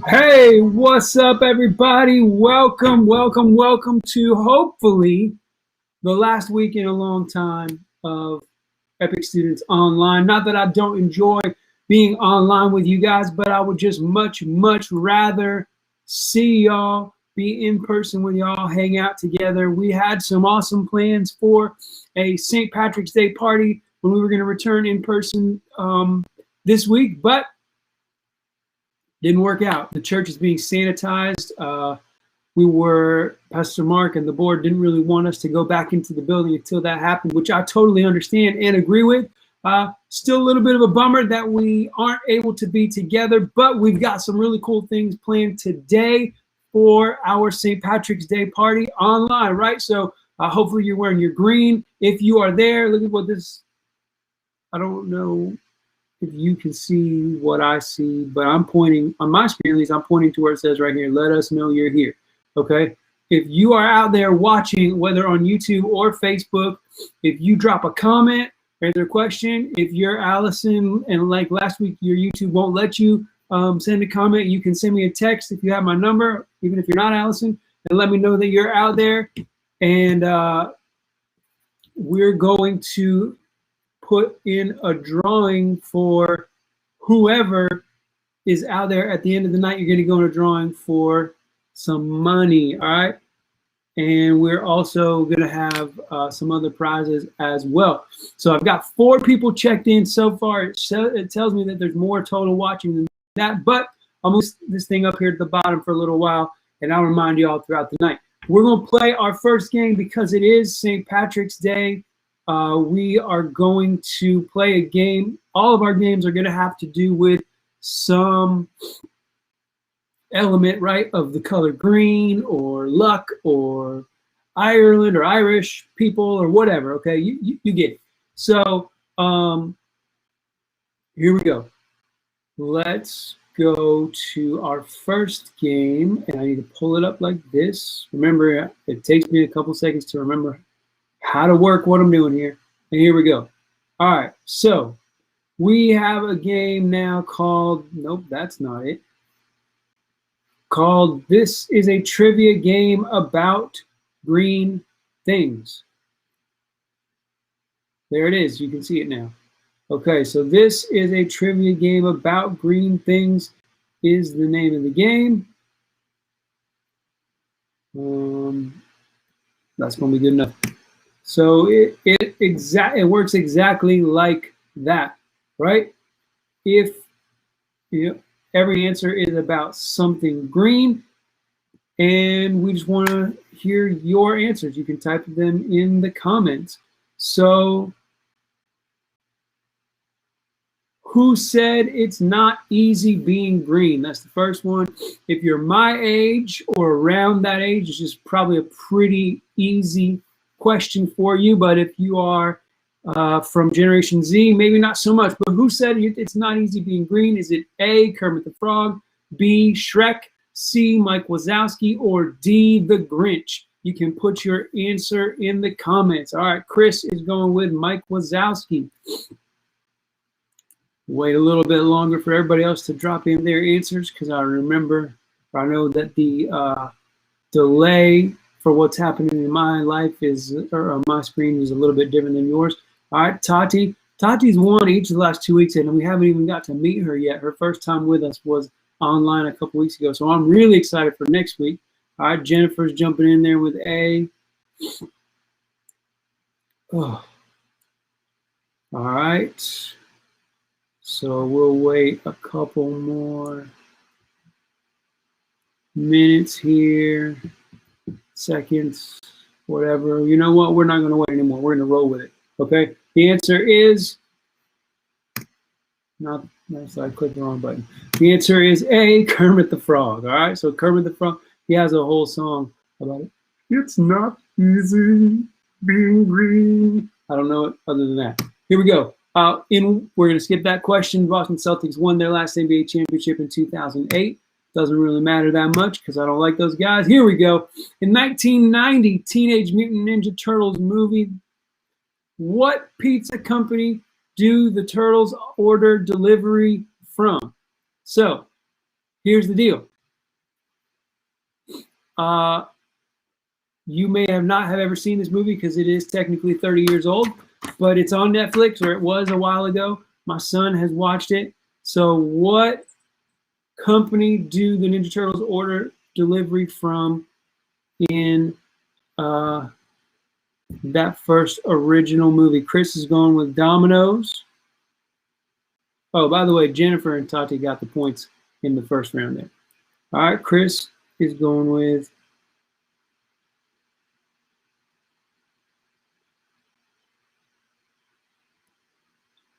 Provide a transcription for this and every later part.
Hey, what's up, everybody? Welcome to hopefully the last week in a long time of Epic Students Online. Not that I don't enjoy being online with you guys, but I would just much rather see y'all, be in person with y'all, hang out together. We had some awesome plans for a St. Patrick's Day party when we were going to return in person this week, but didn't work out. The church is being sanitized. Pastor Mark and the board didn't really want us to go back into the building until that happened, which I totally understand and agree with. Still a little bit of a bummer that we aren't able to be together, but we've got some really cool things planned today for our St. Patrick's Day party online, right? So hopefully you're wearing your green. If you are there, look at what this, I don't know if you can see what I see, but I'm pointing on my screen, at least I'm pointing to where it says right here, let us know you're here, okay? If you are out there watching, whether on YouTube or Facebook, if you drop a comment, answer a question, if you're Allison and like last week, your YouTube won't let you send a comment, you can send me a text if you have my number, even if you're not Allison, and let me know that you're out there. And we're going to put in a drawing for whoever is out there at the end of the night. You're going to go in a drawing for some money, all right? And we're also going to have some other prizes as well. So I've got 4 people checked in so far. It tells me that there's more total watching than that, but I'll move this thing up here at the bottom for a little while, and I'll remind you all throughout the night. We're going to play our first game because it is St. Patrick's Day. We are going to play a game. All of our games are going to have to do with some element, right, of the color green or luck or Ireland or Irish people or whatever, okay? You get it. So here we go. Let's go to our first game, and I need to pull it up like this. Remember, it takes me a couple seconds to remember how to work what I'm doing here. And here we go. All right, so we have a game now called, nope, that's not it, called This is a Trivia Game About Green Things. There it is, you can see it now. Okay, so This is a Trivia Game About Green Things is the name of the game. That's gonna be good enough. So it works exactly like that, right? If every answer is about something green, and we just want to hear your answers. You can type them in the comments. So, who said it's not easy being green? That's the first one. If you're my age or around that age, it's just probably a pretty easy question for you. But if you are from Generation Z, maybe not so much. But who said it's not easy being green? Is it A, Kermit the Frog, B, Shrek, C, Mike Wazowski, or D, the Grinch? You can put your answer in the comments. All right, Chris is going with Mike Wazowski. Wait a little bit longer for everybody else to drop in their answers, because I know that the delay for what's happening in my life or on my screen is a little bit different than yours. All right, Tati. Tati's won each of the last 2 weeks, and we haven't even got to meet her yet. Her first time with us was online a couple weeks ago, so I'm really excited for next week. All right, Jennifer's jumping in there with A. Oh. All right. So we'll wait a couple more minutes here, seconds, whatever. You know what? We're not going to wait anymore. We're going to roll with it. Okay. The answer is not. I clicked the wrong button. The answer is A, Kermit the Frog. All right. So Kermit the Frog, he has a whole song about it. It's not easy being green. I don't know it other than that. Here we go. We're going to skip that question. Boston Celtics won their last NBA championship in 2008. Doesn't really matter that much because I don't like those guys. Here we go. In 1990, Teenage Mutant Ninja Turtles movie. What pizza company do the Turtles order delivery from? So here's the deal. You may have not have ever seen this movie because it is technically 30 years old, but it's on Netflix, or it was a while ago. My son has watched it. So what company do the Ninja Turtles order delivery from in that first original movie? Chris is going with Domino's. Oh, by the way, Jennifer and Tati got the points in the first round there. All right, Chris is going with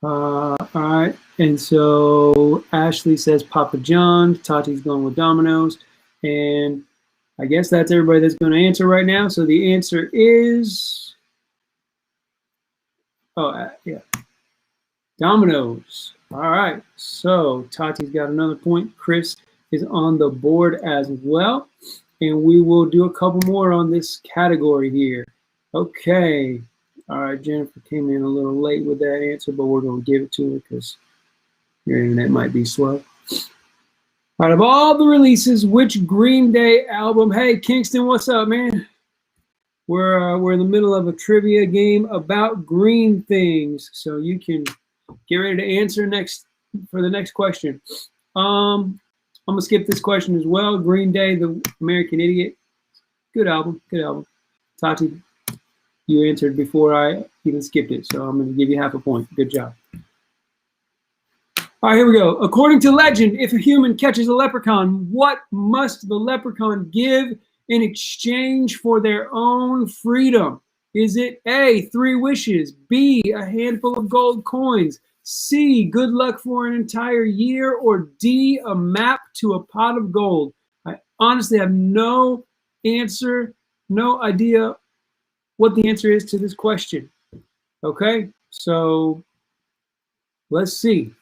all right, and so Ashley says Papa John. Tati's going with Domino's, and I guess that's everybody that's going to answer right now. So the answer is, yeah, Domino's. All right, so Tati's got another point. Chris is on the board as well, and we will do a couple more on this category here. Okay. All right, Jennifer came in a little late with that answer, but we're going to give it to her because your internet might be slow. Out of all the releases, which Green Day album? Hey, Kingston, what's up, man? We're in the middle of a trivia game about green things, so you can get ready to answer for the next question. I'm gonna skip this question as well. Green Day, The American Idiot. Good album. Good album. Tati, you answered before I even skipped it, so I'm going to give you half a point. Good job. All right, here we go. According to legend, if a human catches a leprechaun, what must the leprechaun give in exchange for their own freedom? Is it A, 3 wishes, B, a handful of gold coins, C, good luck for an entire year, or D, a map to a pot of gold? I honestly have no answer, no idea what the answer is to this question. Okay, so let's see.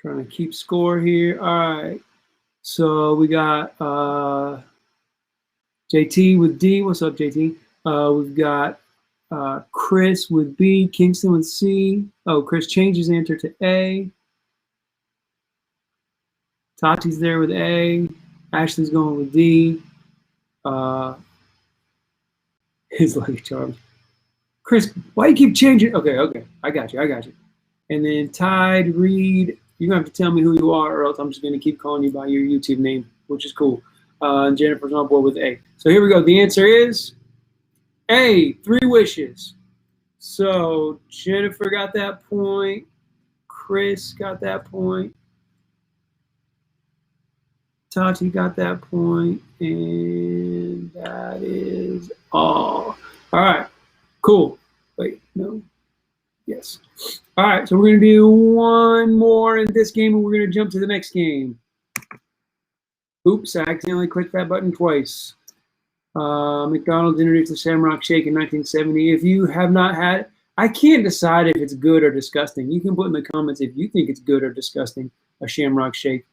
Trying to keep score here. All right, so we got JT with D. What's up, JT? We've got Chris with B, Kingston with C. Oh, Chris changed his answer to A. Tati's there with A. Ashley's going with D. His Lucky Charms. Chris, why you keep changing? Okay, I got you. And then Tide, Reed, you're going to have to tell me who you are, or else I'm just going to keep calling you by your YouTube name, which is cool. Jennifer's on board with A. So here we go. The answer is A, 3 wishes. So Jennifer got that point. Chris got that point. Tati got that point, and that is all. All right, cool. Wait, no. Yes. All right, so we're going to do one more in this game, and we're going to jump to the next game. Oops, I accidentally clicked that button twice. McDonald's introduced the Shamrock Shake in 1970. If you have not had it, I can't decide if it's good or disgusting. You can put in the comments if you think it's good or disgusting, a Shamrock Shake.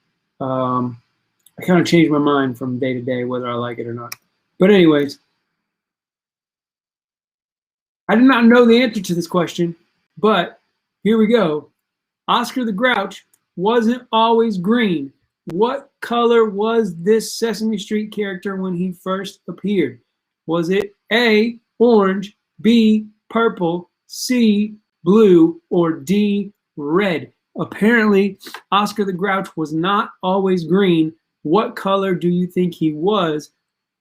I kind of change my mind from day to day whether I like it or not. But anyways, I did not know the answer to this question, but here we go. Oscar the Grouch wasn't always green. What color was this Sesame Street character when he first appeared? Was it A, orange, B, purple, C, blue, or D, red? Apparently, Oscar the Grouch was not always green. What color do you think he was?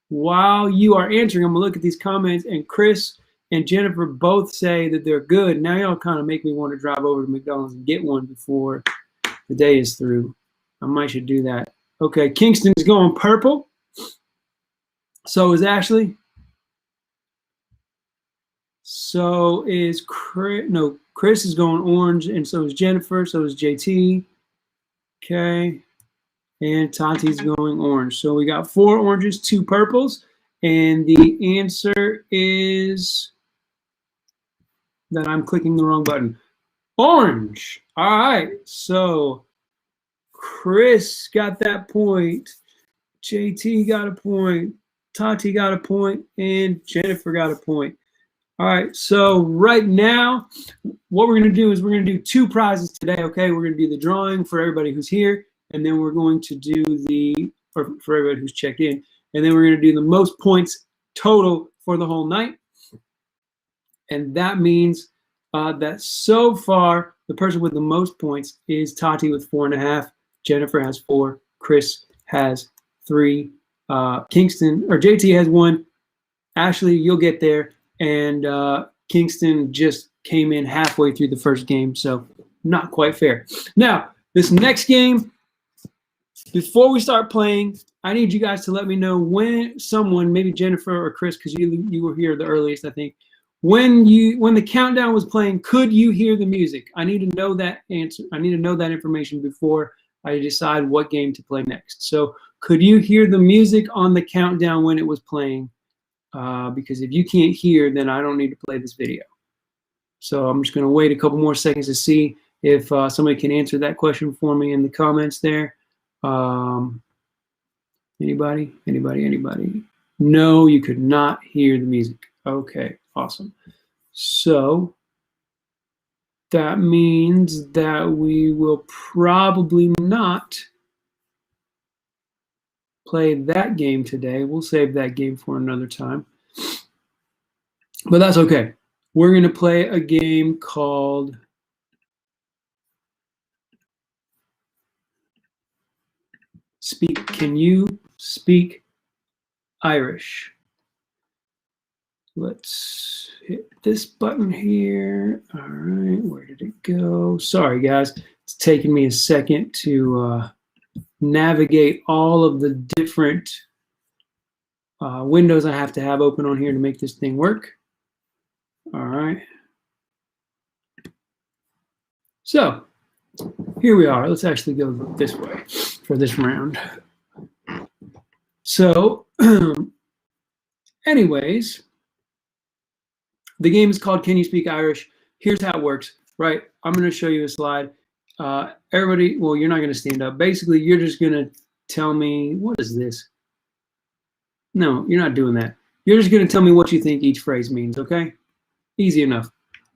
While you are answering, I'm going to look at these comments, and Chris and Jennifer both say that they're good. Now y'all kind of make me want to drive over to McDonald's and get one before the day is through. I might should do that. Okay, Kingston's going purple. So is Ashley. So is Chris. No, Chris is going orange, and so is Jennifer. So is JT. Okay. And Tati's going orange. So we got 4 oranges, 2 purples. And the answer is that I'm clicking the wrong button. Orange. All right. So Chris got that point. JT got a point. Tati got a point. And Jennifer got a point. All right. So right now, what we're going to do is we're going to do 2 prizes today. Okay. We're going to do the drawing for everybody who's here. and then we're going to do for everybody who's checked in, and then we're going to do the most points total for the whole night. And that means that so far, the person with the most points is Tati with 4.5. Jennifer has 4. Chris has 3. Kingston, or JT has 1. Ashley, you'll get there. And Kingston just came in halfway through the first game, so not quite fair. Now, this next game, before we start playing, I need you guys to let me know when someone, maybe Jennifer or Chris, because you were here the earliest, I think, when the countdown was playing, could you hear the music? I need to know that answer. I need to know that information before I decide what game to play next. So could you hear the music on the countdown when it was playing? Because if you can't hear, then I don't need to play this video. So I'm just going to wait a couple more seconds to see if somebody can answer that question for me in the comments there. Anybody? No, you could not hear the music. Okay, awesome. So that means that we will probably not play that game today. We'll save that game for another time. But that's okay. We're going to play a game called Can You Speak Irish? Let's hit this button here. All right, where did it go? Sorry, guys. It's taking me a second to navigate all of the different windows I have to have open on here to make this thing work. All right. So here we are. Let's actually go this way for this round. So anyways, the game is called Can You Speak Irish? Here's how it works, right? I'm going to show you a slide. Everybody, well, you're not going to stand up. Basically, you're just going to tell me, what is this? No, you're not doing that. You're just going to tell me what you think each phrase means, okay? Easy enough.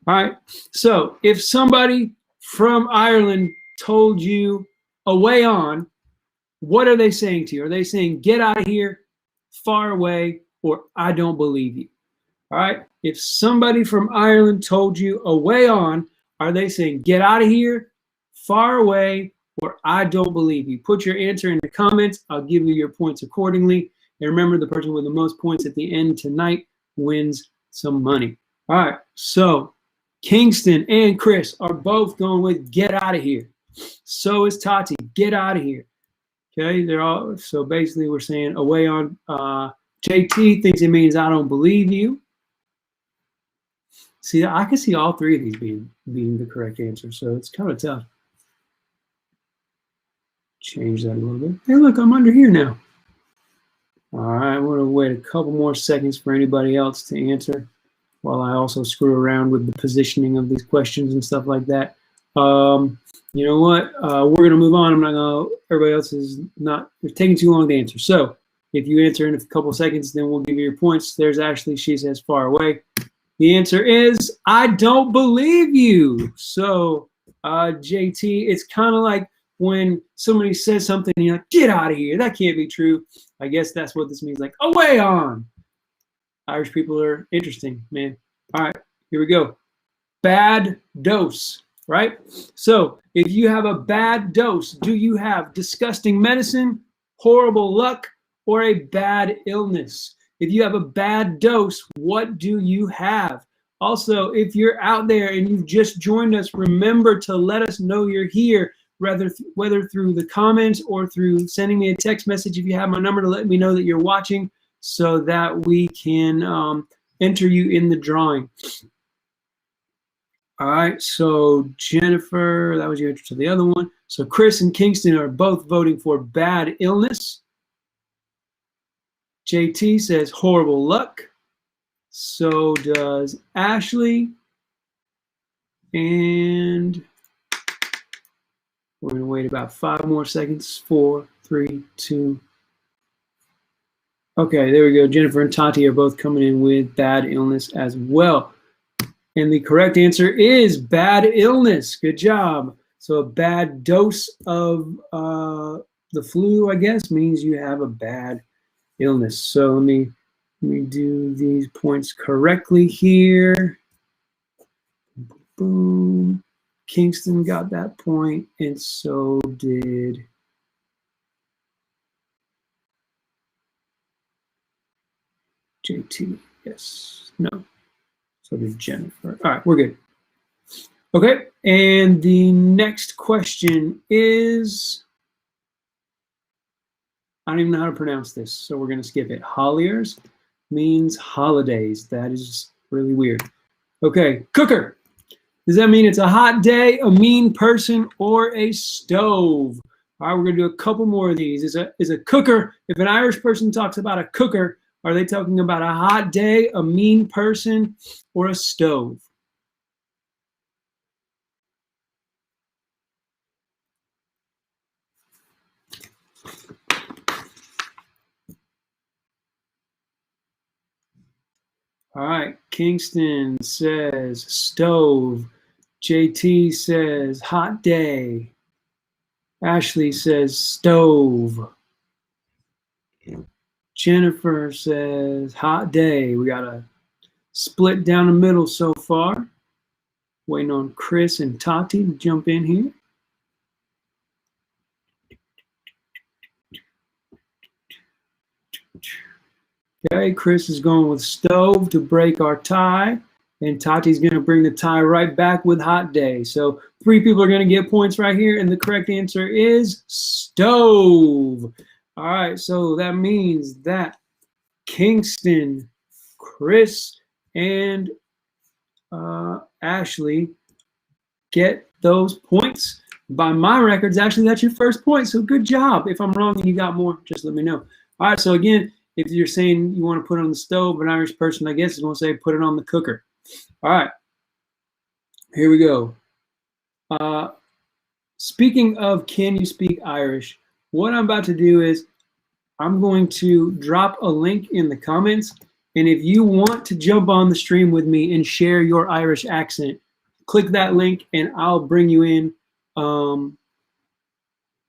All right. So if somebody from Ireland told you away on, what are they saying to you? Are they saying get out of here, far away, or I don't believe you? All right. If somebody from Ireland told you away on, are they saying get out of here, far away, or I don't believe you? Put your answer in the comments. I'll give you your points accordingly. And remember, the person with the most points at the end tonight wins some money. All right. So Kingston and Chris are both going with get out of here. So is Tati. Get out of here. Okay. They're all, so basically we're saying away on. JT thinks it means I don't believe you. See, I can see all three of these being the correct answer, so it's kind of tough. Change that a little bit. Hey, look, I'm under here now. All right, I'm going to wait a couple more seconds for anybody else to answer while I also screw around with the positioning of these questions and stuff like that. You know what? We're going to move on. I'm not going to, everybody else is not, it's taking too long to answer. So if you answer in a couple seconds, then we'll give you your points. There's Ashley. She says far away. The answer is, I don't believe you. So, JT, it's kind of like when somebody says something and you're like, get out of here. That can't be true. I guess that's what this means, like, away on. Irish people are interesting, man. All right, here we go. Bad dose, right? So, if you have a bad dose, do you have disgusting medicine, horrible luck, or a bad illness? If you have a bad dose, what do you have? Also, if you're out there and you've just joined us, remember to let us know you're here, whether through the comments or through sending me a text message if you have my number to let me know that you're watching so that we can enter you in the drawing. All right, so Jennifer, that was your answer to the other one. So Chris and Kingston are both voting for bad illness. JT says horrible luck. So does Ashley. And we're going to wait about 5 more seconds. 4, 3, 2. Okay, there we go. Jennifer and Tati are both coming in with bad illness as well. And the correct answer is bad illness. Good job. So a bad dose of the flu, I guess, means you have a bad illness. So let me do these points correctly here. Boom. Kingston got that point, and so did JT. Yes. No. So did Jennifer. All right, we're good. Okay, and the next question is, I don't even know how to pronounce this, so we're going to skip it. Holliers means holidays. That is really weird. Okay, cooker. Does that mean it's a hot day, a mean person, or a stove? All right, we're going to do a couple more of these. Is a cooker, if an Irish person talks about a cooker, are they talking about a hot day, a mean person, or a stove? All right, Kingston says stove. JT says hot day. Ashley says stove. Jennifer says hot day. We got a split down the middle so far. Waiting on Chris and Tati to jump in here. Okay, Chris is going with stove to break our tie, and Tati's going to bring the tie right back with hot day. So 3 people are going to get points right here, and the correct answer is stove. All right, so that means that Kingston, Chris, and Ashley get those points. By my records, actually, that's your first point, so good job. If I'm wrong and you got more, just let me know. All right, so again, if you're saying you want to put it on the stove, an Irish person, I guess, is going to say put it on the cooker. All right, here we go. Speaking of can you speak Irish, what I'm about to do is I'm going to drop a link in the comments, and if you want to jump on the stream with me and share your Irish accent, click that link and I'll bring you in.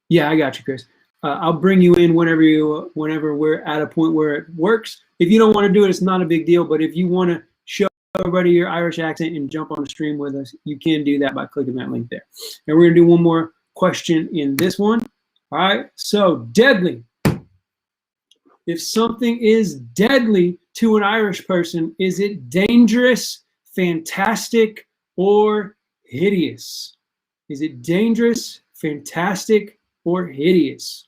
Yeah, I got you, Chris. I'll bring you in whenever we're at a point where it works. If you don't want to do it, it's not a big deal. But if you want to show everybody your Irish accent and jump on the stream with us, you can do that by clicking that link there. And we're going to do one more question in this one. All right, so deadly. If something is deadly to an Irish person, is it dangerous, fantastic, or hideous? Is it dangerous, fantastic, or hideous?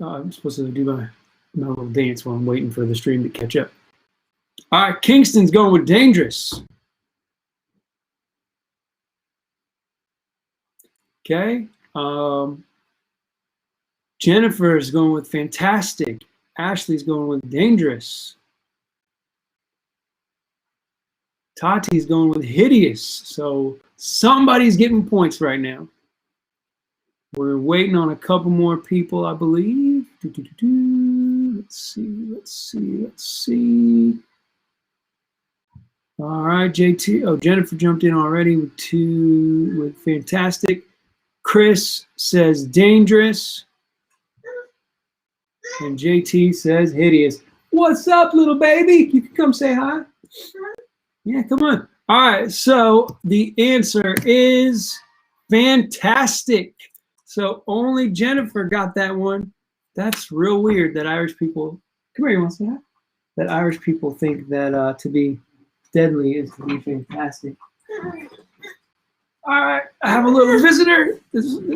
I'm supposed to do my little dance while I'm waiting for the stream to catch up. All right, Kingston's going with dangerous. Okay. Jennifer's going with fantastic. Ashley's going with dangerous. Tati's going with hideous. So somebody's getting points right now. We're waiting on a couple more people, I believe. Let's see. All right, JT. Oh, Jennifer jumped in already with fantastic. Chris says dangerous. And JT says hideous. What's up, little baby? You can come say hi. Yeah, come on. All right, so the answer is fantastic. So only Jennifer got that one. That's real weird that Irish people, come here, you want to say that? That Irish people think that to be deadly is to be fantastic. All right, I have a little visitor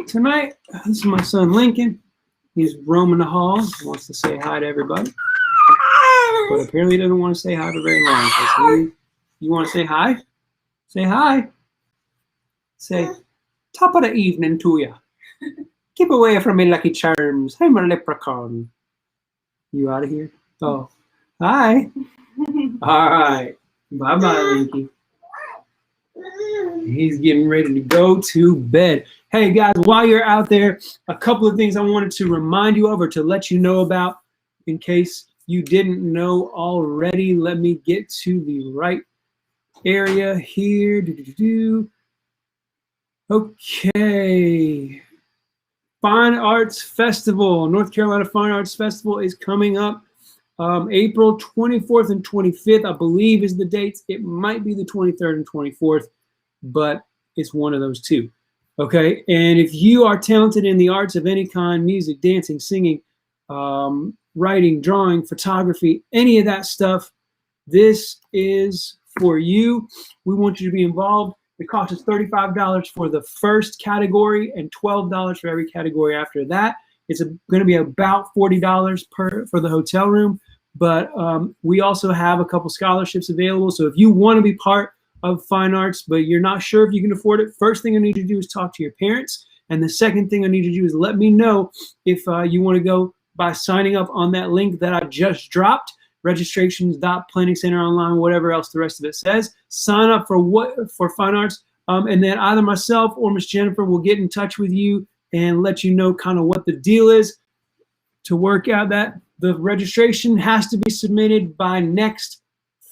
tonight. This is my son Lincoln. He's roaming the halls. He wants to say hi to everybody. But apparently he doesn't want to say hi for very long. So you want to say hi? Say hi. Say, top of the evening to you. Keep away from me, Lucky Charms. I'm a leprechaun. You out of here? Oh, hi. All right. Bye-bye, Linky. He's getting ready to go to bed. Hey, guys, while you're out there, a couple of things I wanted to remind you of or to let you know about. in case you didn't know already. Let me get to the right area here. Okay. Fine Arts Festival, North Carolina Fine Arts Festival is coming up. April 24th and 25th, I believe, is the dates. It might be the 23rd and 24th, but it's one of those two. Okay, and if you are talented in the arts of any kind, music, dancing, singing, writing, drawing, photography, any of that stuff, this is for you. We want you to be involved. The cost is $35 for the first category and $12 for every category after that. It's going to be about $40 for the hotel room, but we also have a couple scholarships available. So if you want to be part of fine arts, but you're not sure if you can afford it, first thing I need you to do is talk to your parents. And the second thing I need you to do is let me know if you want to go by signing up on that link that I just dropped, registrations.planningcenteronline, whatever else the rest of it says. Sign up for fine arts, and then either myself or Miss Jennifer will get in touch with you and let you know kind of what the deal is to work out that. The registration has to be submitted by next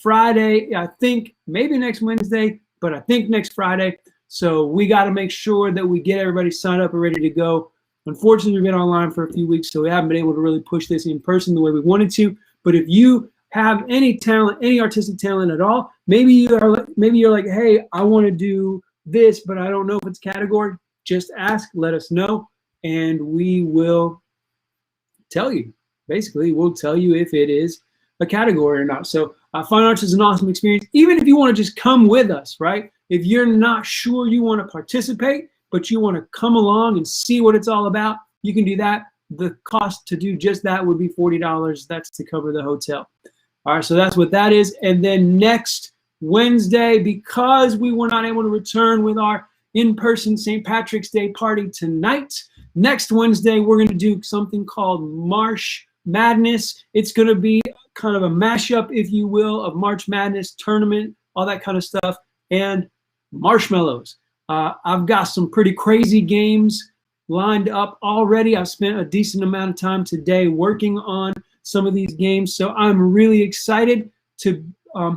Friday, I think, maybe next Wednesday, but I think next Friday. So we got to make sure that we get everybody signed up and ready to go. Unfortunately, we've been online for a few weeks, so we haven't been able to really push this in person the way we wanted to. But if you have any talent, any artistic talent at all, maybe you're like, hey, I want to do this, but I don't know if it's category. Just ask, let us know, and we will tell you. Basically, we'll tell you if it is a category or not. So fine arts is an awesome experience. Even if you want to just come with us, right? If you're not sure you want to participate, but you want to come along and see what it's all about, you can do that. The cost to do just that would be $40. That's to cover the hotel. All right, so that's what that is. And then next Wednesday, because we were not able to return with our in-person St. Patrick's Day party tonight, next Wednesday, we're going to do something called March Madness. It's going to be kind of a mashup, if you will, of March Madness tournament, all that kind of stuff, and marshmallows. I've got some pretty crazy games lined up already. I've spent a decent amount of time today working on some of these games, so I'm really excited to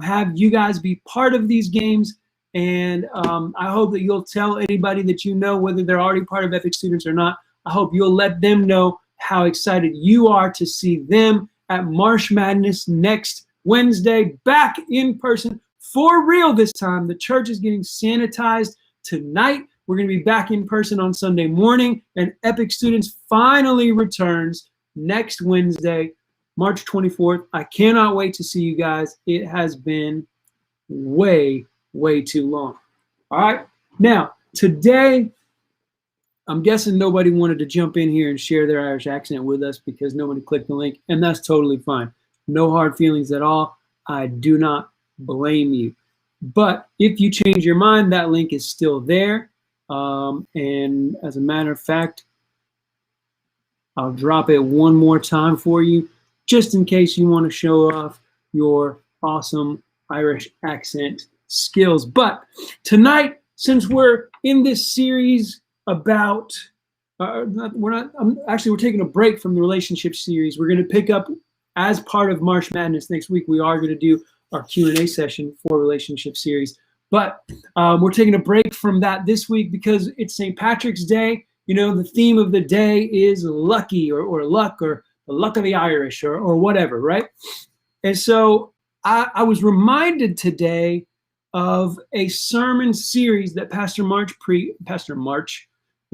have you guys be part of these games, and I hope that you'll tell anybody that you know, whether they're already part of Epic Students or not. I hope you'll let them know how excited you are to see them at March Madness next Wednesday, back in person for real this time. The church is getting sanitized tonight. We're going to be back in person on Sunday morning, and Epic Students finally returns next Wednesday, March 24th. I cannot wait to see you guys. It has been way, way too long. All right. Now, today, I'm guessing nobody wanted to jump in here and share their Irish accent with us because nobody clicked the link, and that's totally fine. No hard feelings at all. I do not blame you. But if you change your mind, that link is still there. And as a matter of fact, I'll drop it one more time for you, just in case you want to show off your awesome Irish accent skills. But tonight, since we're in this series about, we're taking a break from the relationship series. We're going to pick up as part of March Madness next week. We are going to do our Q&A session for relationship series. But we're taking a break from that this week because it's St. Patrick's Day. You know, the theme of the day is lucky or luck or the luck of the Irish or whatever, right? And so I was reminded today of a sermon series that Pastor March,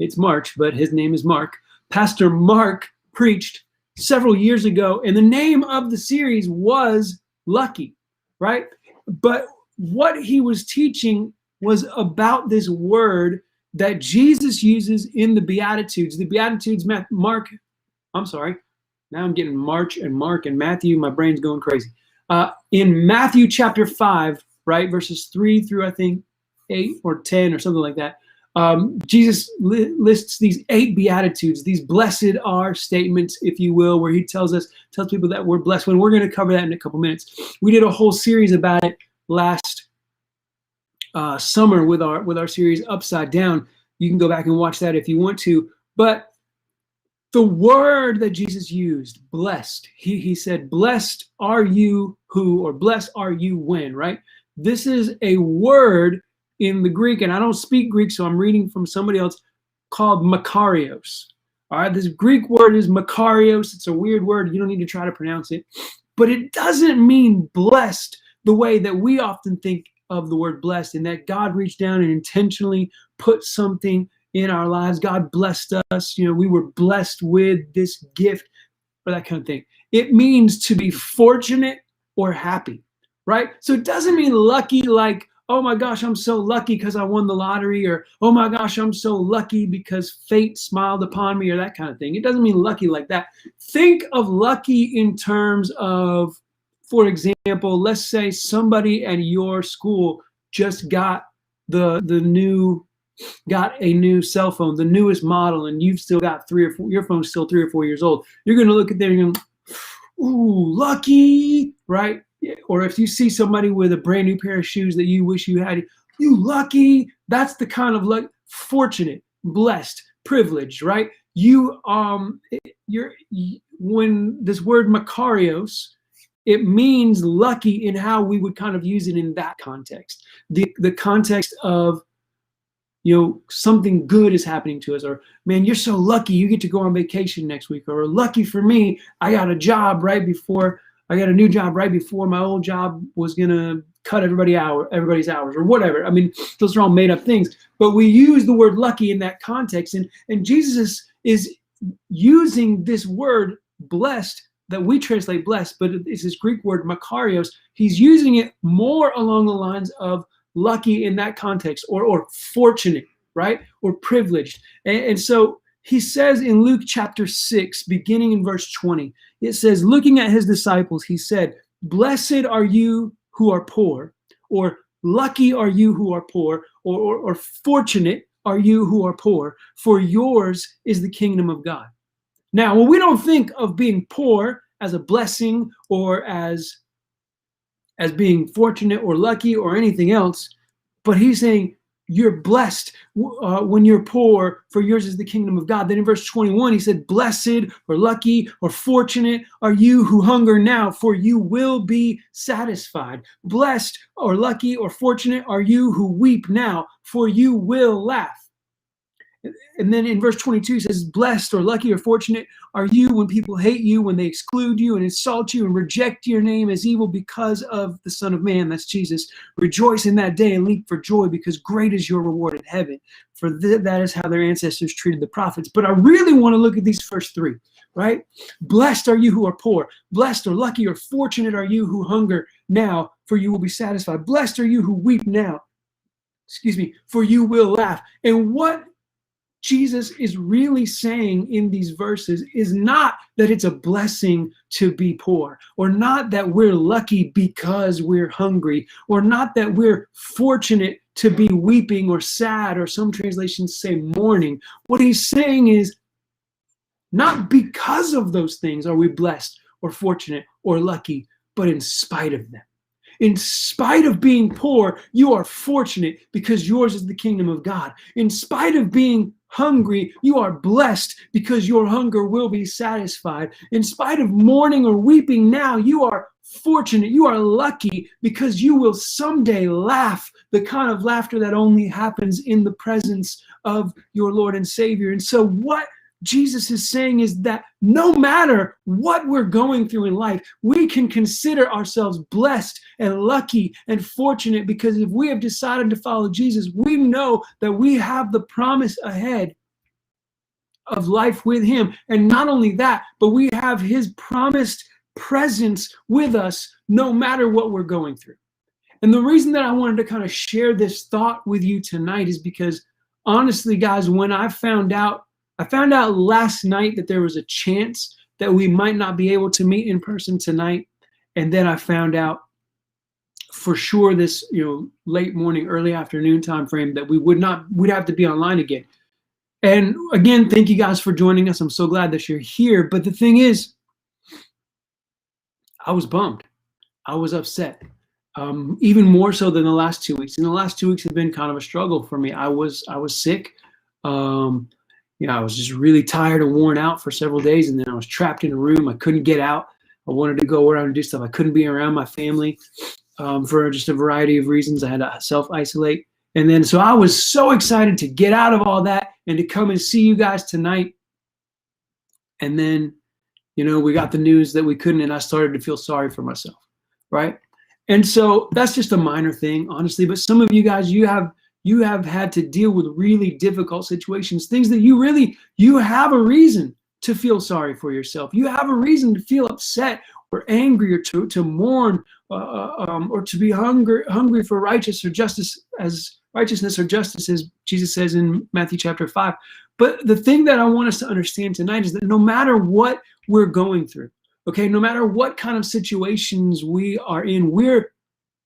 it's March, but his name is Mark. Pastor Mark preached several years ago, and the name of the series was Lucky, right? But what he was teaching was about this word that Jesus uses in the Beatitudes. The Beatitudes, Mark, I'm sorry. Now I'm getting March and Mark and Matthew. My brain's going crazy. In Matthew chapter 5, right, verses 3 through, I think, 8 or 10 or something like that, Jesus lists these 8 Beatitudes, these blessed are statements, if you will, where he tells people that we're blessed. When we're going to cover that in a couple minutes. We did a whole series about it last summer with our series Upside Down. You can go back and watch that if you want to. But The word that Jesus used, blessed, he said, blessed are you who, or blessed are you when, right? This is a word in the Greek, and I don't speak Greek, so I'm reading from somebody else, called makarios. All right, this Greek word is makarios. It's a weird word. You don't need to try to pronounce it. But it doesn't mean blessed the way that we often think of the word blessed, in that God reached down and intentionally put something in our lives. God blessed us. You know, we were blessed with this gift or that kind of thing. It means to be fortunate or happy, right? So it doesn't mean lucky like, oh my gosh, I'm so lucky because I won the lottery, or oh my gosh, I'm so lucky because fate smiled upon me, or that kind of thing. It doesn't mean lucky like that. Think of lucky in terms of, for example, let's say somebody at your school just got a new cell phone, the newest model, and you've still got your phone's still 3 or 4 years old. You're going to look at them and go, ooh, lucky, right? Or if you see somebody with a brand new pair of shoes that you wish you had, you lucky. That's the kind of luck, fortunate, blessed, privileged, right? When this word makarios, it means lucky in how we would kind of use it in that context. The context of, you know, something good is happening to us, or man, you're so lucky you get to go on vacation next week, or lucky for me, I got a new job right before my old job was gonna cut everybody's hours, or whatever. I mean, those are all made up things, but we use the word lucky in that context, and Jesus is using this word blessed that we translate blessed, but it's this Greek word makarios. He's using it more along the lines of lucky in that context, or fortunate, right? Or privileged. And so he says in Luke chapter 6, beginning in verse 20, it says, looking at his disciples, he said, blessed are you who are poor, or lucky are you who are poor, or fortunate are you who are poor, for yours is the kingdom of God. Now, when we don't think of being poor as a blessing, or as being fortunate or lucky or anything else, but he's saying you're blessed when you're poor, for yours is the kingdom of God. Then in verse 21, he said, blessed or lucky or fortunate are you who hunger now, for you will be satisfied. Blessed or lucky or fortunate are you who weep now, for you will laugh. And then in verse 22, he says, blessed or lucky or fortunate are you when people hate you, when they exclude you and insult you and reject your name as evil because of the Son of Man, that's Jesus. Rejoice in that day and leap for joy, because great is your reward in heaven. For that is how their ancestors treated the prophets. But I really want to look at these first three, right? Blessed are you who are poor. Blessed or lucky or fortunate are you who hunger now, for you will be satisfied. Blessed are you who weep now, for you will laugh. And what Jesus is really saying in these verses is not that it's a blessing to be poor, or not that we're lucky because we're hungry, or not that we're fortunate to be weeping or sad, or some translations say mourning. What he's saying is not because of those things are we blessed or fortunate or lucky, but in spite of them. In spite of being poor, you are fortunate because yours is the kingdom of God. In spite of being hungry, you are blessed because your hunger will be satisfied. In spite of mourning or weeping now, you are fortunate, you are lucky, because you will someday laugh, the kind of laughter that only happens in the presence of your Lord and Savior. And so what Jesus is saying is that no matter what we're going through in life, we can consider ourselves blessed and lucky and fortunate, because if we have decided to follow Jesus, we know that we have the promise ahead of life with him. And not only that, but we have his promised presence with us no matter what we're going through. And the reason that I wanted to kind of share this thought with you tonight is because, honestly, guys, when I found out last night that there was a chance that we might not be able to meet in person tonight. And then I found out for sure this, late morning, early afternoon time frame that we'd have to be online again. And again, thank you guys for joining us. I'm so glad that you're here. But the thing is, I was bummed. I was upset. Even more so than the last 2 weeks. And the last 2 weeks have been kind of a struggle for me. I was sick. I was just really tired and worn out for several days, and then I was trapped in a room. I couldn't get out. I wanted to go around and do stuff. I couldn't be around my family for just a variety of reasons. I had to self-isolate. And then so I was so excited to get out of all that and to come and see you guys tonight. And then, we got the news that we couldn't, and I started to feel sorry for myself, right? And so that's just a minor thing, honestly. But some of you guys, you have had to deal with really difficult situations, things that you have a reason to feel sorry for yourself. You have a reason to feel upset or angry or to mourn or to be hungry for righteousness or justice, as Jesus says in Matthew chapter 5. But the thing that I want us to understand tonight is that no matter what we're going through, okay, no matter what kind of situations we are in, we're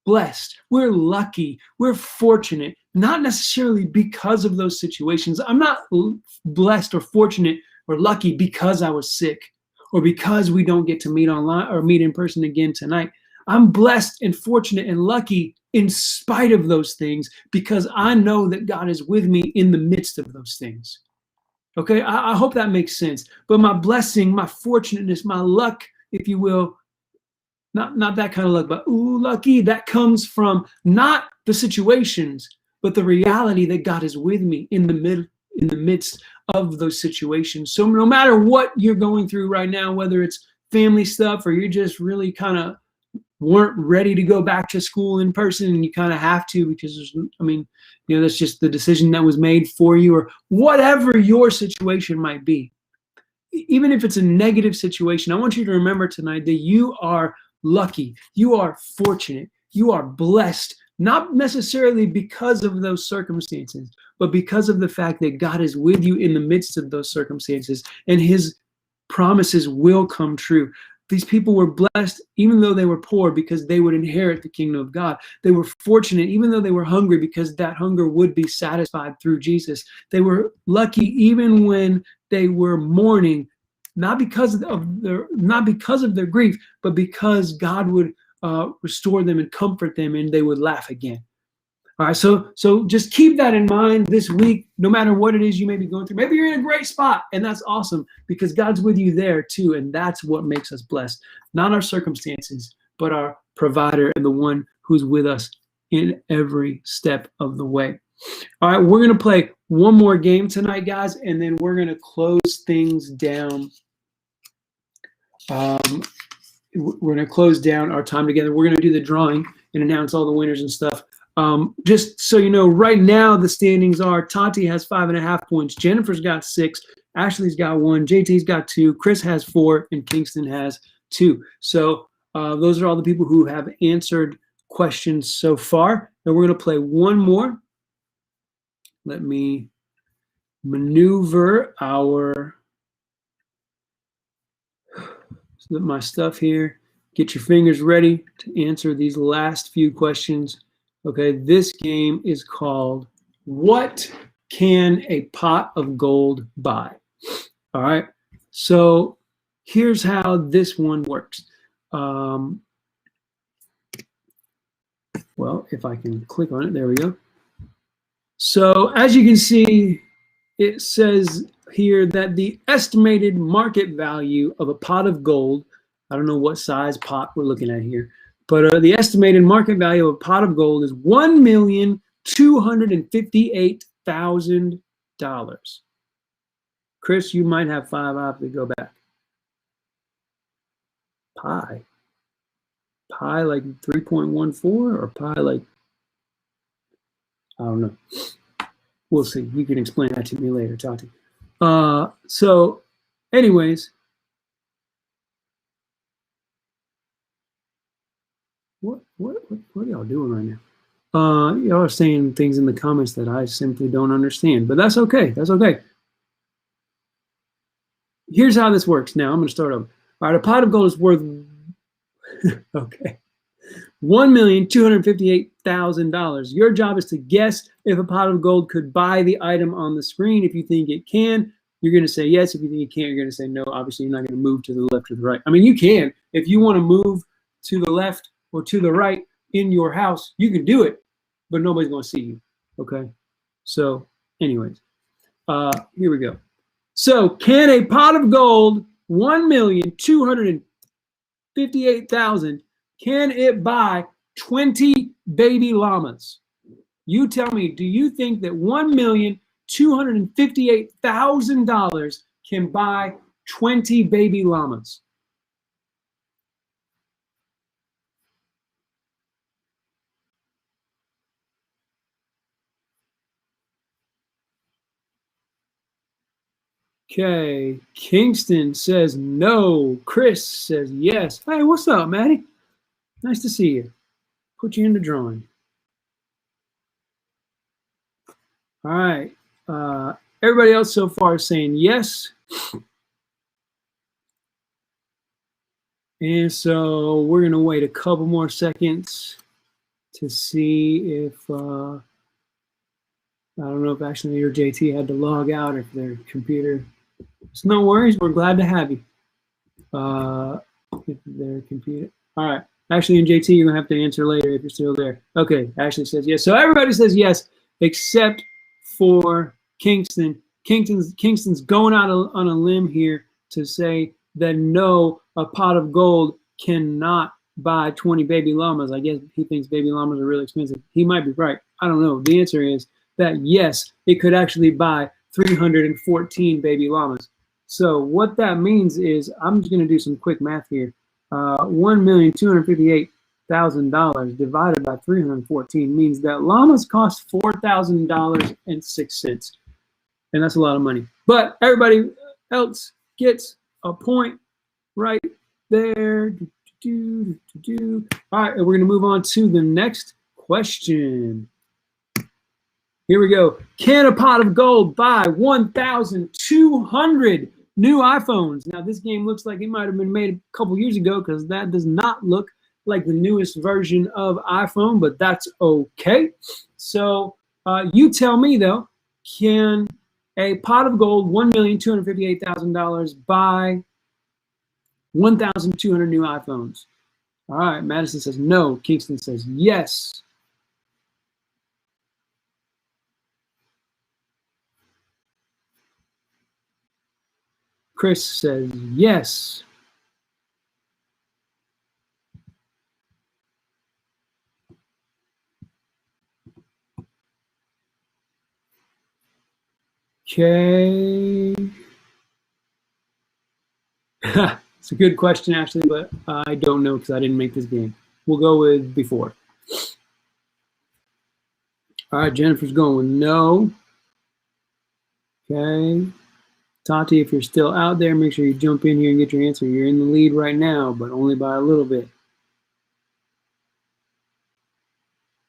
blessed, we're lucky, we're fortunate, not necessarily because of those situations. I'm not blessed or fortunate or lucky because I was sick or because we don't get to meet online or meet in person again tonight. I'm blessed and fortunate and lucky in spite of those things because I know that God is with me in the midst of those things. Okay, I hope that makes sense. But my blessing, my fortunateness, my luck, if you will, not that kind of luck, but lucky, that comes from not the situations, but the reality that God is with me in the midst of those situations. So no matter what you're going through right now, whether it's family stuff or you're just really kind of weren't ready to go back to school in person and you kind of have to because that's just the decision that was made for you, or whatever your situation might be. Even if it's a negative situation, I want you to remember tonight that you are lucky, you are fortunate, you are blessed, not necessarily because of those circumstances, but because of the fact that God is with you in the midst of those circumstances and his promises will come true. These people were blessed even though they were poor because they would inherit the kingdom of God. They were fortunate even though they were hungry because that hunger would be satisfied through Jesus. They were lucky even when they were mourning, not because of their grief, but because God would restore them and comfort them and they would laugh again. All right, so just keep that in mind this week, no matter what it is you may be going through. Maybe you're in a great spot, and that's awesome because God's with you there too, and that's what makes us blessed. Not our circumstances, but our provider and the one who's with us in every step of the way. All right, we're going to play one more game tonight, guys, and then we're going to close things down. We're going to close down our time together. We're going to do the drawing and announce all the winners and stuff. Just so you know, right now the standings are Tati has 5.5 points, Jennifer's got 6, Ashley's got 1, JT's got 2, Chris has 4, and Kingston has 2. So those are all the people who have answered questions so far. And we're going to play one more. Let me maneuver my stuff here. Get your fingers ready to answer these last few questions. Okay, this game is called What Can a Pot of Gold Buy? All right, so here's how this one works. Well, if I can click on it, there we go. So as you can see, it says here that the estimated market value of a pot of gold, I don't know what size pot we're looking at here, but the estimated market value of a pot of gold is $1,258,000. Chris, you might have 5 off to go back. Pi like 3.14 or pi like, I don't know. We'll see. You can explain that to me later, Tati. So anyways, what are y'all doing right now? Y'all are saying things in the comments that I simply don't understand, but that's okay. That's okay. Here's how this works. Now I'm going to start over. All right, a pot of gold is worth okay, $1,258,000. Your job is to guess if a pot of gold could buy the item on the screen. If you think it can, you're going to say yes. If you think it can't, you're going to say no. Obviously, you're not going to move to the left or the right. I mean, you can. If you want to move to the left or to the right in your house, you can do it, but nobody's going to see you, okay? So anyways, here we go. So can a pot of gold, 1,258,000, can it buy 20 baby llamas? You tell me, do you think that $1,258,000 can buy 20 baby llamas? Okay, Kingston says no. Chris says yes. Hey, what's up, Maddie? Nice to see you. Put you in the drawing. All right. Everybody else so far is saying yes. And so we're going to wait a couple more seconds to see if, I don't know if Ashley or JT had to log out if their computer. It's no worries. We're glad to have you. If their computer. All right. Ashley and JT, you're going to have to answer later if you're still there. Okay. Ashley says yes. So everybody says yes except for Kingston. Kingston's going out on a limb here to say that no, a pot of gold cannot buy 20 baby llamas. I guess he thinks baby llamas are really expensive. He might be right. I don't know. The answer is that yes, it could actually buy 314 baby llamas. So what that means is, I'm just going to do some quick math here. $1,258,000 divided by 314 means that llamas cost $4,000.06. And that's a lot of money. But everybody else gets a point right there. All right, and we're going to move on to the next question. Here we go. Can a pot of gold buy 1,200 new iPhones? Now, this game looks like it might have been made a couple years ago because that does not look like the newest version of iPhone, but that's okay. So you tell me, though, can a pot of gold, $1,258,000, buy 1,200 new iPhones? All right, Madison says no. Kingston says yes. Chris says yes. Okay. It's a good question, actually, but I don't know because I didn't make this game. We'll go with before. All right, Jennifer's going with no. Okay. Tati, if you're still out there, make sure you jump in here and get your answer. You're in the lead right now, but only by a little bit.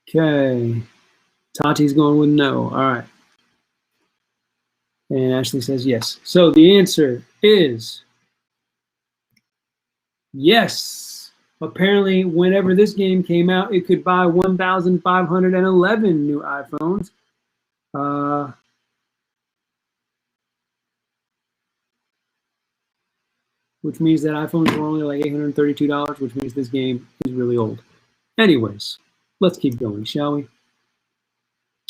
Okay. Tati's going with no. All right. And Ashley says yes. So the answer is yes. Apparently, whenever this game came out, it could buy 1,511 new iPhones. Which means that iPhones were only like $832, which means this game is really old. Anyways, let's keep going, shall we?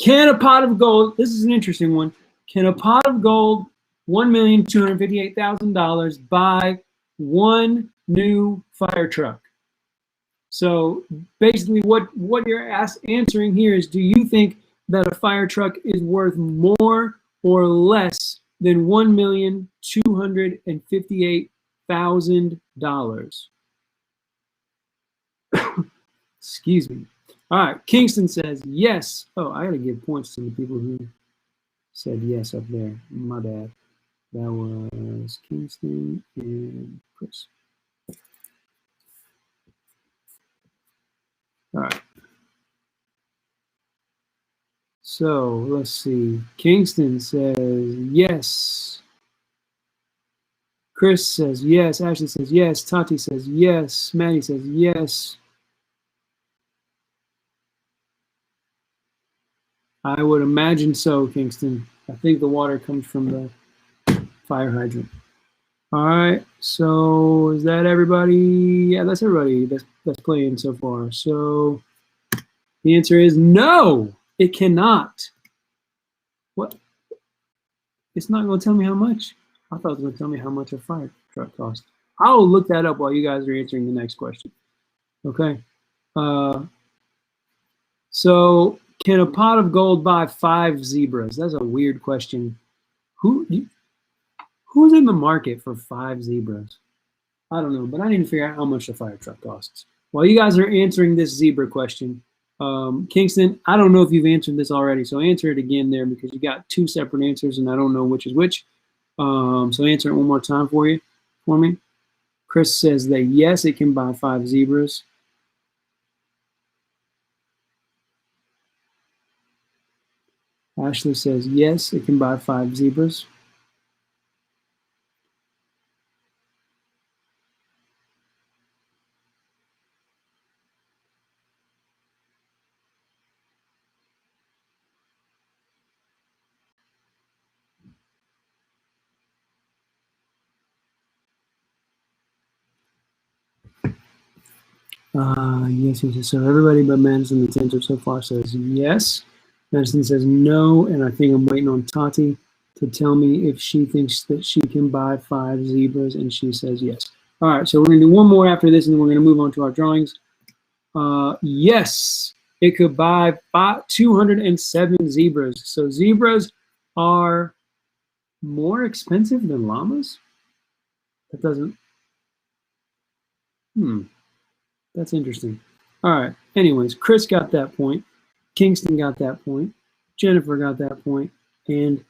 Can a pot of gold, this is an interesting one, can a pot of gold, $1,258,000, buy one new fire truck? So basically what you're answering here is, do you think that a fire truck is worth more or less than $1,258,000? Excuse me. All right, Kingston says yes. Oh, I gotta give points to the people who said yes up there. My bad. That was Kingston and Chris. All right. So let's see. Kingston says yes. Chris says yes. Ashley says yes. Tati says yes. Maddie says yes. I would imagine so, Kingston. I think the water comes from the fire hydrant. All right. So is that everybody? Yeah, that's everybody that's playing so far. So the answer is no. It cannot. What? It's not going to tell me how much. I thought it was going to tell me how much a fire truck costs. I'll look that up while you guys are answering the next question. Okay. So can a pot of gold buy 5 zebras? That's a weird question. Who's in the market for 5 zebras? I don't know, but I need to figure out how much a fire truck costs. While you guys are answering this zebra question, Kingston, I don't know if you've answered this already, so answer it again there because you got 2 separate answers and I don't know which is which. So answer it one more time for me. Chris says that yes, it can buy 5 zebras. Ashley says yes, it can buy 5 zebras. Yes, so everybody but Madison that's answered so far says yes. Madison says no, and I think I'm waiting on Tati to tell me if she thinks that she can buy 5 zebras, and she says yes. All right, so we're going to do one more after this, and then we're going to move on to our drawings. Yes, it could buy 207 zebras. So zebras are more expensive than llamas? That doesn't... That's interesting. All right. Anyways, Chris got that point. Kingston got that point. Jennifer got that point. And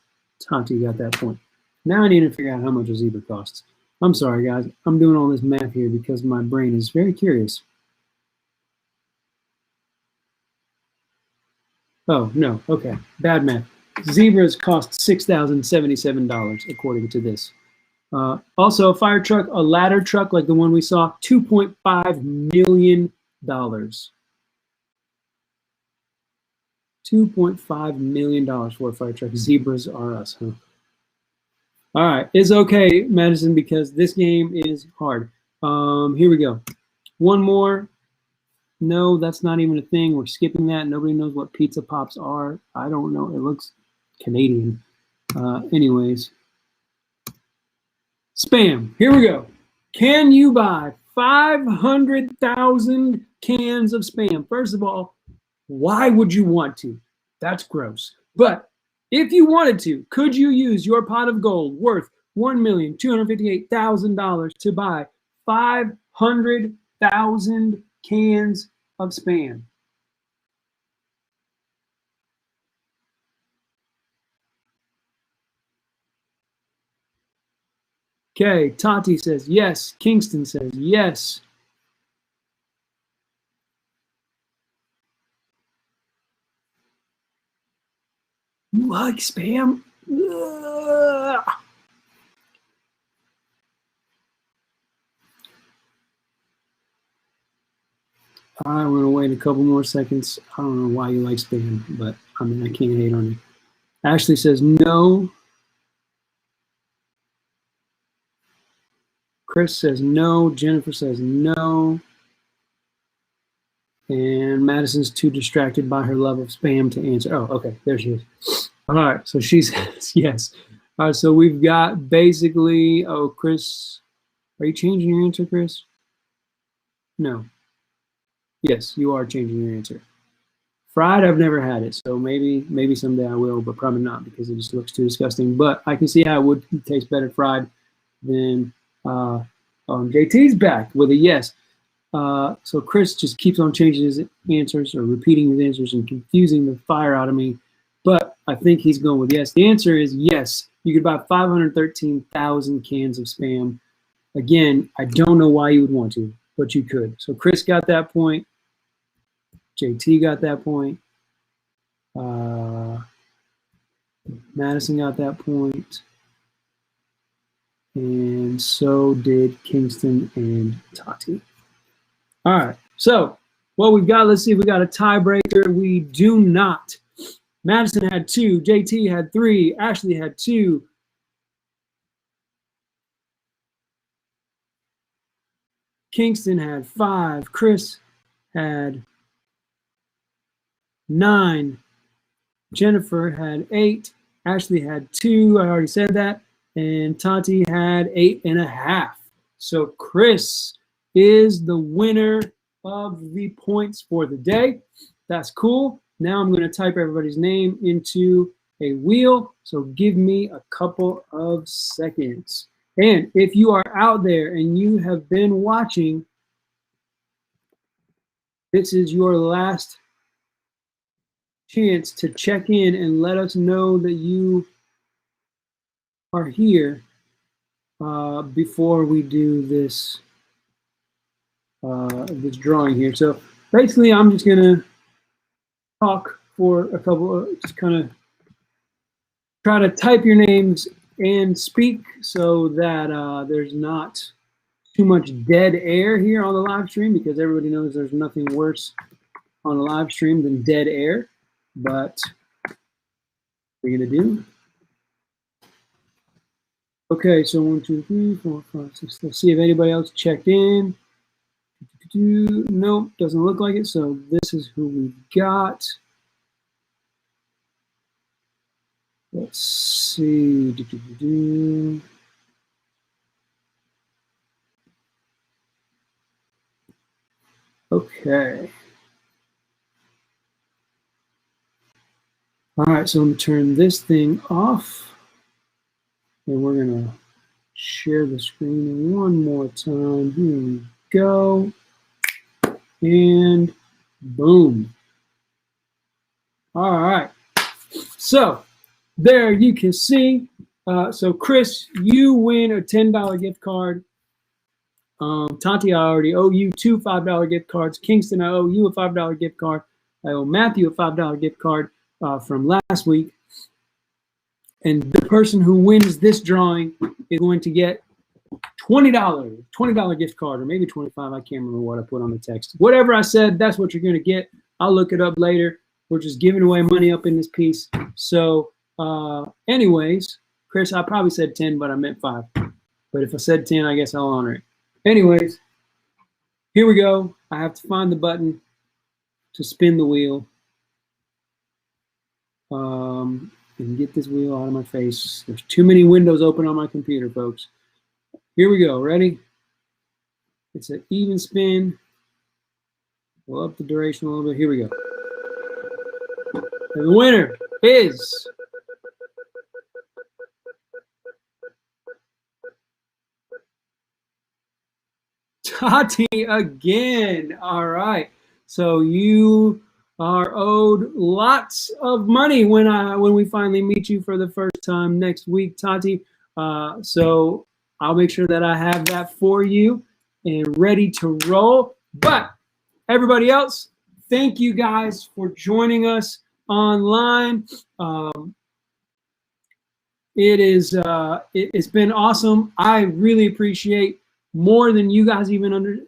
Tati got that point. Now I need to figure out how much a zebra costs. I'm sorry, guys. I'm doing all this math here because my brain is very curious. Oh, no. Okay. Bad math. Zebras cost $6,077 according to this. Also, a fire truck, a ladder truck like the one we saw, $2.5 million. $2.5 million for a fire truck. Zebras are us, huh? All right, it's okay, Madison, because this game is hard. Here we go. One more. No, that's not even a thing. We're skipping that. Nobody knows what pizza pops are. I don't know. It looks Canadian. Anyways. Spam. Here we go. Can you buy 500,000 cans of Spam? First of all, why would you want to? That's gross. But if you wanted to, could you use your pot of gold worth $1,258,000 to buy 500,000 cans of Spam? Okay, Tati says yes. Kingston says yes. You like Spam? Ugh. All right, we're gonna wait a couple more seconds. I don't know why you like Spam, but I mean, I can't hate on you. Ashley says no. Chris says no. Jennifer says no. And Madison's too distracted by her love of Spam to answer. Oh, okay, there she is. All right, so she says yes. All right, so we've got basically, oh, Chris, are you changing your answer, Chris? No. Yes, you are changing your answer. Fried, I've never had it, so maybe someday I will, but probably not because it just looks too disgusting. But I can see how it would taste better fried than JT's back with a yes. So Chris just keeps on changing his answers or repeating his answers and confusing the fire out of me. But I think he's going with yes. The answer is yes. You could buy 513,000 cans of Spam. Again, I don't know why you would want to, but you could. So Chris got that point. JT got that point. Madison got that point. And so did Kingston and Tati. All right. So what we've got, let's see if we got a tiebreaker. We do not. Madison had 2. JT had 3. Ashley had 2. Kingston had 5. Chris had 9. Jennifer had 8. Ashley had 2. I already said that. and Tati had 8.5. So Chris is the winner of the points for the day. That's cool. Now I'm going to type everybody's name into a wheel. So give me a couple of seconds. And if you are out there and you have been watching, this is your last chance to check in and let us know that you are here before we do this this drawing here. So basically, I'm just gonna talk for a couple of, just kind of try to type your names and speak so that there's not too much dead air here on the live stream, because everybody knows there's nothing worse on a live stream than dead air. But what we're gonna do. Okay, so 1, 2, 3, 4, 5, 6. Let's see if anybody else checked in. Nope, doesn't look like it. So this is who we've got. Let's see. Okay. All right, so I'm going to turn this thing off. And we're going to share the screen one more time. Here we go. And boom. All right. So there you can see. So Chris, you win a $10 gift card. Tati, I already owe you 2 $5 gift cards. Kingston, I owe you a $5 gift card. I owe Matthew a $5 gift card from last week. And the person who wins this drawing is going to get $20 gift card, or maybe 25. I can't remember what I put on the text. Whatever I said, that's what you're going to get. I'll look it up later. We're just giving away money up in this piece. So anyways, Chris, I probably said 10, but I meant 5. But if I said 10, I guess I'll honor it. Anyways, here we go. I have to find the button to spin the wheel. And get this wheel out of my face. There's too many windows open on my computer, folks. Here we go. Ready? It's an even spin. We'll up the duration a little bit. Here we go. And the winner is Tati again. All right. So you are owed lots of money when we finally meet you for the first time next week, Tati. So I'll make sure that I have that for you and ready to roll. But everybody else, thank you guys for joining us online. It's been awesome. I really appreciate more than you guys even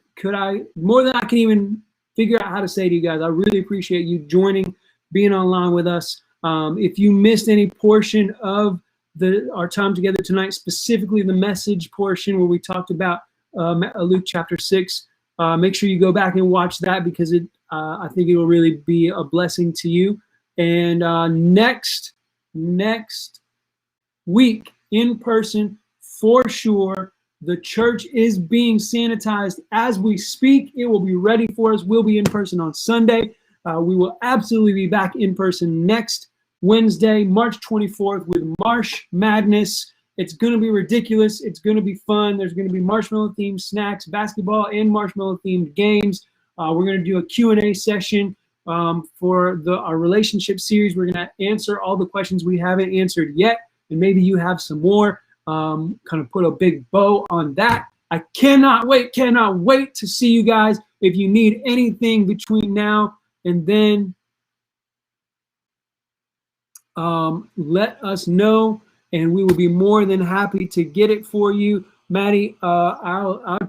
more than I can even figure out how to say to you guys. I really appreciate you joining, being online with us. If you missed any portion of our time together tonight, specifically the message portion where we talked about Luke chapter 6, make sure you go back and watch that, because I think it will really be a blessing to you. And next week in person, for sure, the church is being sanitized as we speak. It will be ready for us. We'll be in person on Sunday. We will absolutely be back in person next Wednesday, March 24th, with Marsh Madness. It's going to be ridiculous. It's going to be fun. There's going to be marshmallow-themed snacks, basketball, and marshmallow-themed games. We're going to do a Q&A session for our relationship series. We're going to answer all the questions we haven't answered yet, and maybe you have some more. Kind of put a big bow on that. I cannot wait to see you guys. If you need anything between now and then, let us know, and we will be more than happy to get it for you. Maddie, I'll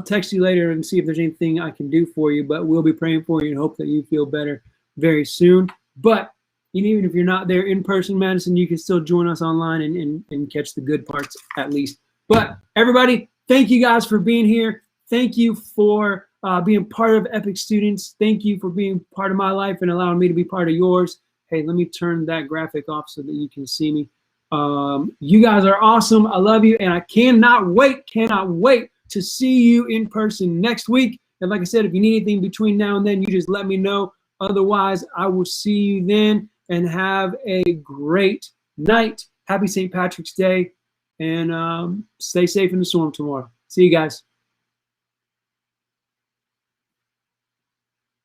text you later and see if there's anything I can do for you, but we'll be praying for you and hope that you feel better very soon. But even if you're not there in person, Madison, you can still join us online and catch the good parts at least. But everybody, thank you guys for being here. Thank you for being part of Epic Students. Thank you for being part of my life and allowing me to be part of yours. Hey, let me turn that graphic off so that you can see me. You guys are awesome. I love you, and I cannot wait to see you in person next week. And like I said, if you need anything between now and then, you just let me know. Otherwise, I will see you then, and have a great night. Happy St. Patrick's Day, and stay safe in the storm tomorrow. See you guys.